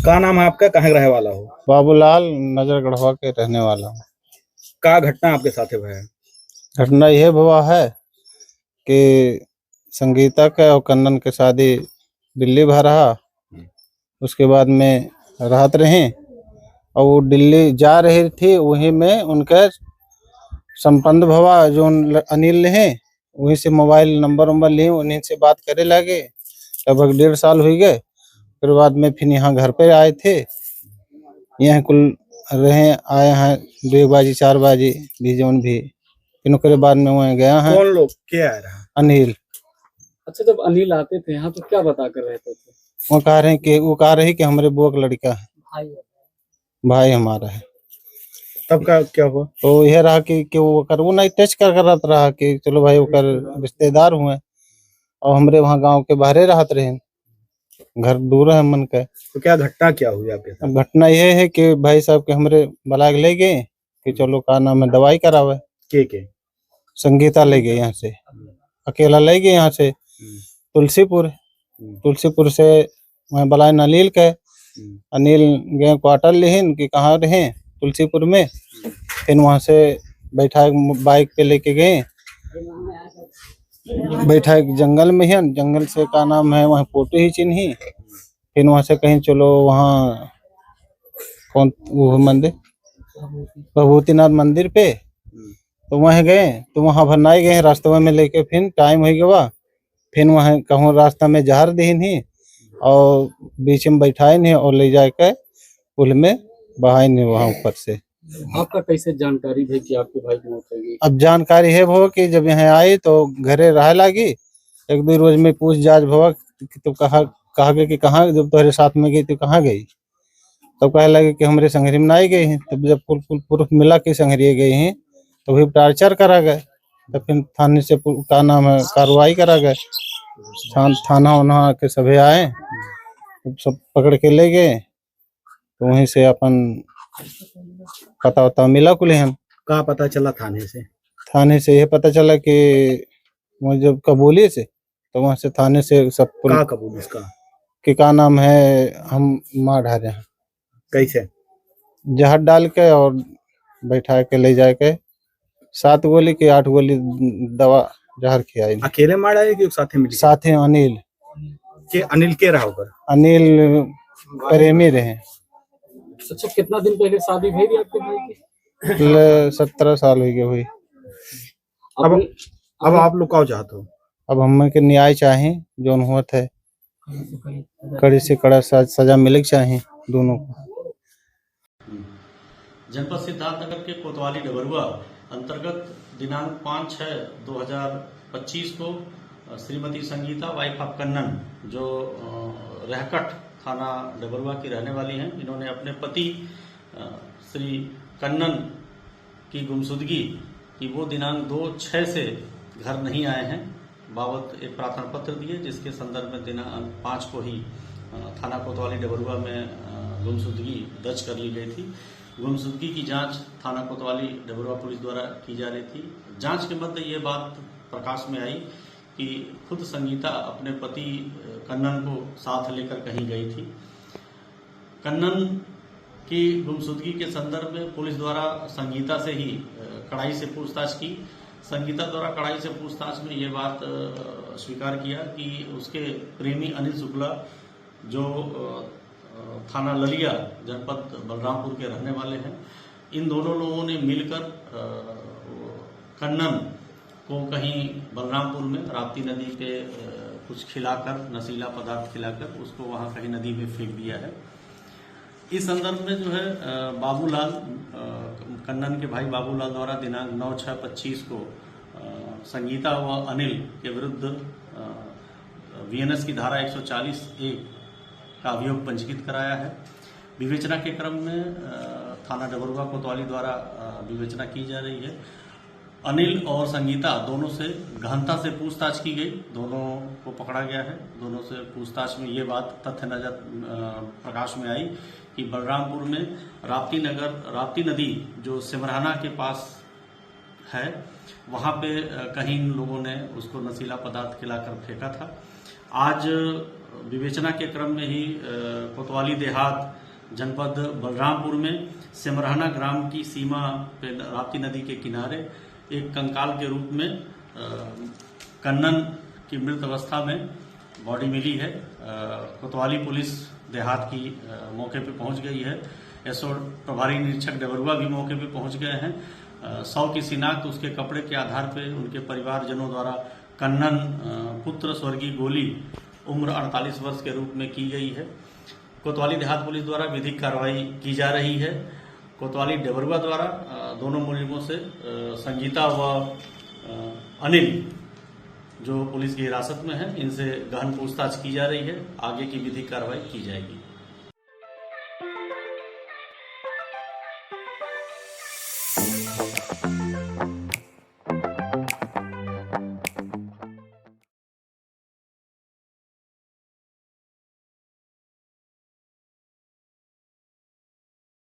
का नाम है आपका, कहाँ का रहे वाला हो? बाबूलाल नजर गढ़वा के रहने वाला हूँ। का घटना आपके साथ है? घटना यह हुआ है कि संगीता के और कन्नन के शादी दिल्ली भा रहा। उसके बाद में राहत रहे और वो दिल्ली जा रही थी, वहीं में उनके संबंध भवा जो अनिल हैं, वहीं से मोबाइल नंबर लिए, उन्हीं से बात करे लगे। लगभग 1.5 साल हो गए। फिर बाद में फिर यहाँ घर पे आए थे, यहाँ कुल रहे आए हैं 2 बजे 4 बजे भी जौन भी। फिर उसके बाद में वहाँ गया है। कौन लोग क्या आ रहा? अनिल। अच्छा, जब अनिल आते थे यहाँ तो क्या बता कर रहते थे? वो कह रहे कि हमारे बुआ का लड़का है, भाई हमारा है। तब का क्या हुआ? तो यह रहा कि वो नहीं टच कर रहा कि चलो भाई वो रिश्तेदार हुए, और हमरे वहाँ गांव के बाहरे रहत रहे, घर दूर है मन का। तो क्या घटना क्या हुई आपके साथ? घटना यह है कि भाई साहब के हमरे बलाग ले गए कि चलो का नाम है दवाई करावे। के संगीता ले गए यहाँ से, अकेला ले गए यहाँ से तुलसीपुर से वहाँ बलाए अनिल के। अनिल गए क्वार्टर लेहिन कि कहाँ रहे, तुलसीपुर में। फिर वहाँ से बैठा बाइक पे लेके गए, बैठा एक जंगल में है, जंगल से का नाम है वहाँ फोटो ही चिन्ही। फिर वहाँ से कहीं चलो वहाँ कौन वो मंदिर, भभूतिनाथ मंदिर पे, तो वहाँ गए। तो वहाँ भरनाई गए रास्ते में लेके, फिर टाइम हो गया। फिर वहाँ कहूँ रास्ता में जहर दीन ही और बीच में बैठाए नहीं और ले जाके पुल में बहाए नहीं वहाँ ऊपर से। आपका कैसे जानकारी है कि आपके भाई की मौत हो गई? अब जानकारी है भव कि जब यहाँ आए तो घरे रह लगी। 1-2 रोज में पूछ जांच भव कि तू कहा गई कि कहाँ, जब तुम्हारे साथ में गई तो कहाँ गई? तब कहे लगे कि हमारे संगरी में नहीं गई हैं। तब जब प्रूफ मिला कि संगरी गई हैं तो फिर टार्चर करा गए। तो फिर थाने से का नाम है कार्रवाई करा गए। थाना उन्हा के सभी आए, सब पकड़ के ले गए। तो वहीं से अपन पता मिला कुल हम। कहाँ पता चला? थाने से यह पता चला कि वो जब कबूली से, तो वहाँ से थाने से सब का कबूल इसका कि का नाम है हम मार डाले हैं। कैसे? जहर डाल के और बैठा के ले जाके 7 गोली की 8 गोली दवा जहर खिलाई। अकेले मार डाले कि साथ में? साथ ही अनिल के रहा होगा। अनिल प्रेमी रहे। अच्छा, कितना दिन पहले शादी हुई थी आपके भाई की? 17 साल हो गए हुई। अब आप लोग क्या चाहते हो? अब हमें के न्याय चाहे, जो हुआ थे कड़ी से कड़ा सजा मिले चाहिए दोनों को। जनपद सिद्धार्थनगर के कोतवाली डबरुआ अंतर्गत दिनांक 5/6/2025 को श्रीमती संगीता वाइफ ऑफ कन्नन, जो रहकट थाना डबरुआ की रहने वाली हैं, इन्होंने अपने पति श्री कन्नन की गुमशुदगी कि वो दिनांक 2/6 से घर नहीं आए हैं बाबत एक प्रार्थना पत्र दिए, जिसके संदर्भ में दिनांक 5 को ही थाना कोतवाली डबरुआ में गुमशुदगी दर्ज कर ली गई थी। गुमशुदगी की जांच थाना कोतवाली डबरुआ पुलिस द्वारा की जा रही थी। जांच के मध्य ये बात प्रकाश में आई कि खुद संगीता अपने पति कन्नन को साथ लेकर कहीं गई थी। कन्नन की गुमशुदगी के संदर्भ में पुलिस द्वारा संगीता से ही कड़ाई से पूछताछ की। संगीता द्वारा कड़ाई से पूछताछ में ये बात स्वीकार किया कि उसके प्रेमी अनिल शुक्ला, जो थाना ललिया जनपद बलरामपुर के रहने वाले हैं, इन दोनों लोगों ने मिलकर कन्नन को कहीं बलरामपुर में राप्ती नदी पे कुछ खिलाकर, नशीला पदार्थ खिलाकर उसको वहां कहीं नदी में फेंक दिया है। इस संदर्भ में जो है बाबूलाल, कन्नन के भाई बाबूलाल द्वारा दिनांक 9/6/25 को संगीता व अनिल के विरुद्ध VNS की धारा 140(a) का अभियोग पंजीकृत कराया है। विवेचना के क्रम में थाना डबरुआ कोतवाली द्वारा विवेचना की जा रही है। अनिल और संगीता दोनों से गहनता से पूछताछ की गई, दोनों को पकड़ा गया है। दोनों से पूछताछ में ये बात तथ्य नजर प्रकाश में आई कि बलरामपुर में राप्ती नदी जो सिमराना के पास है, वहां पे कहीं लोगों ने उसको नशीला पदार्थ खिलाकर फेंका था। आज विवेचना के क्रम में ही कोतवाली देहात जनपद बलरामपुर में सिमरहना ग्राम की सीमा पे राप्ती नदी के किनारे एक कंकाल के रूप में कन्नन की मृत अवस्था में बॉडी मिली है। कोतवाली पुलिस देहात की मौके पे पहुंच गई है। एसओ प्रभारी निरीक्षक डबरुआ भी मौके पे पहुंच गए हैं। 100 की शिनाख्त उसके कपड़े के आधार पे उनके परिवारजनों द्वारा कन्नन पुत्र स्वर्गीय गोली उम्र 48 वर्ष के रूप में की गई है। कोतवाली देहात पुलिस द्वारा विधिक कार्रवाई की जा रही है। कोतवाली डबरुआ द्वारा दोनों मुलजिमों से संगीता व अनिल जो पुलिस की हिरासत में है, इनसे गहन पूछताछ की जा रही है। आगे की विधिक कार्रवाई की जाएगी।